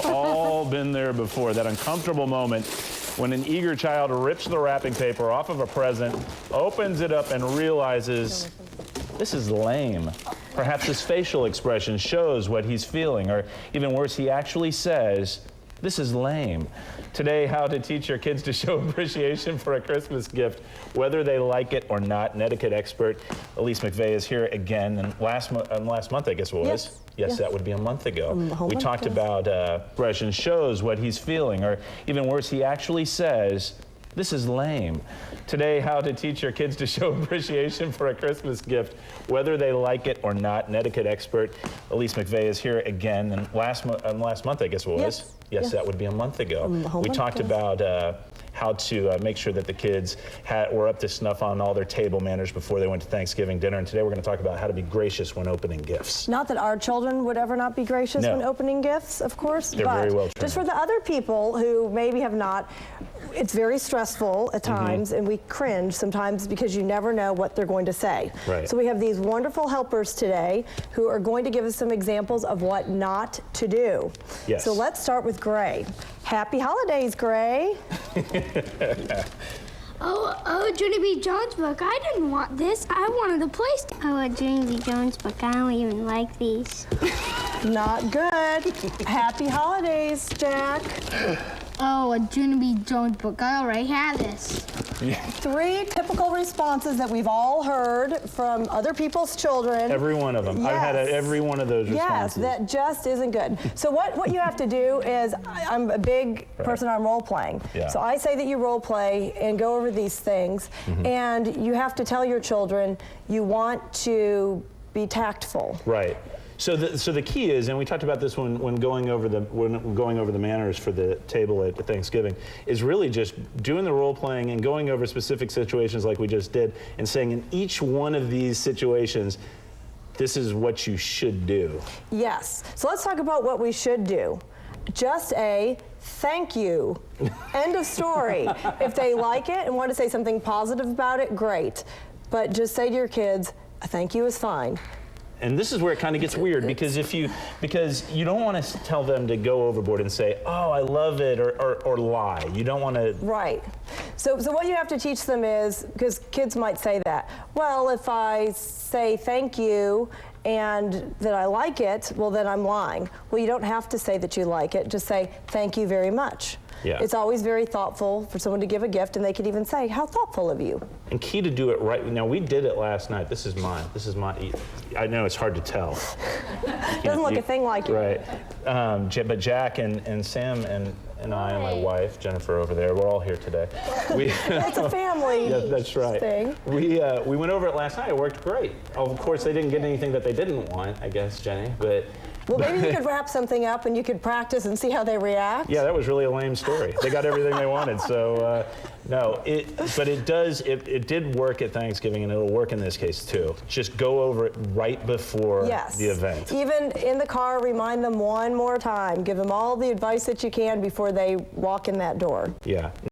have all been there before, that uncomfortable moment when an eager child rips the wrapping paper off of a present, opens it up, and realizes, this is lame. Perhaps his facial expression shows what he's feeling, or even worse, he actually says, this is lame. Today, how to teach your kids to show appreciation for a Christmas gift, whether they like it or not. An etiquette expert, Elise McVeigh, is here again. And last month, I guess it was. Yes, that would be a month ago. We talked about expression shows what he's feeling, or even worse, he actually says, this is lame. Today, how to teach your kids to show appreciation for a Christmas gift, whether they like it or not. An etiquette expert, Elise McVeigh, is here again. And last month, I guess it was. Yes, that would be a month ago. We talked about how to make sure that the kids were up to snuff on all their table manners before they went to Thanksgiving dinner. And today we're going to talk about how to be gracious when opening gifts. Not that our children would ever not be gracious when opening gifts, of course. They're very well trained. Just for the other people who maybe have not, it's very stressful at times, and we cringe sometimes because you never know what they're going to say. Right. So we have these wonderful helpers today who are going to give us some examples of what not to do. Yes. So let's start with Gray. Happy holidays, Gray. Oh, Junie B. Jones book. I didn't want this. I wanted a place. Oh, a Junie B. Jones book. I don't even like these. Not good. Happy holidays, Jack. Oh, a Junie B. Jones book. I already have this. Three typical responses that we've all heard from other people's children. Every one of them. I've had every one of those responses. Yes, that just isn't good. So what you have to do is, I'm a big person on role playing. Yeah. So I say that you role play and go over these things, and you have to tell your children you want to be tactful. Right. So the key is, and we talked about this when going over the manners for the table at Thanksgiving, is really just doing the role playing and going over specific situations like we just did, and saying in each one of these situations, this is what you should do. Yes. So let's talk about what we should do. Just a thank you. End of story. If they like it and want to say something positive about it, great. But just say to your kids, a thank you is fine. And this is where it kind of gets weird, because because you don't want to tell them to go overboard and say, oh, I love it, or lie. You don't want to. Right. So what you have to teach them is, because kids might say that, well, if I say thank you and that I like it, well, then I'm lying. Well, you don't have to say that you like it. Just say thank you very much. Yeah. It's always very thoughtful for someone to give a gift, and they could even say, how thoughtful of you. And key to do it right. Now, we did it last night. This is mine. I know it's hard to tell. Doesn't look a thing like you. Right. But Jack and Sam and I and my wife, Jennifer, over there, we're all here today. It's a family that's right. thing. We went over it last night. It worked great. Of course, they didn't get anything that they didn't want, I guess, Jenny, but... Well, maybe you could wrap something up and you could practice and see how they react. Yeah, that was really a lame story. They got everything they wanted, so no. But it did work at Thanksgiving, and it'll work in this case too. Just go over it right before the event. Even in the car, remind them one more time. Give them all the advice that you can before they walk in that door. Yeah.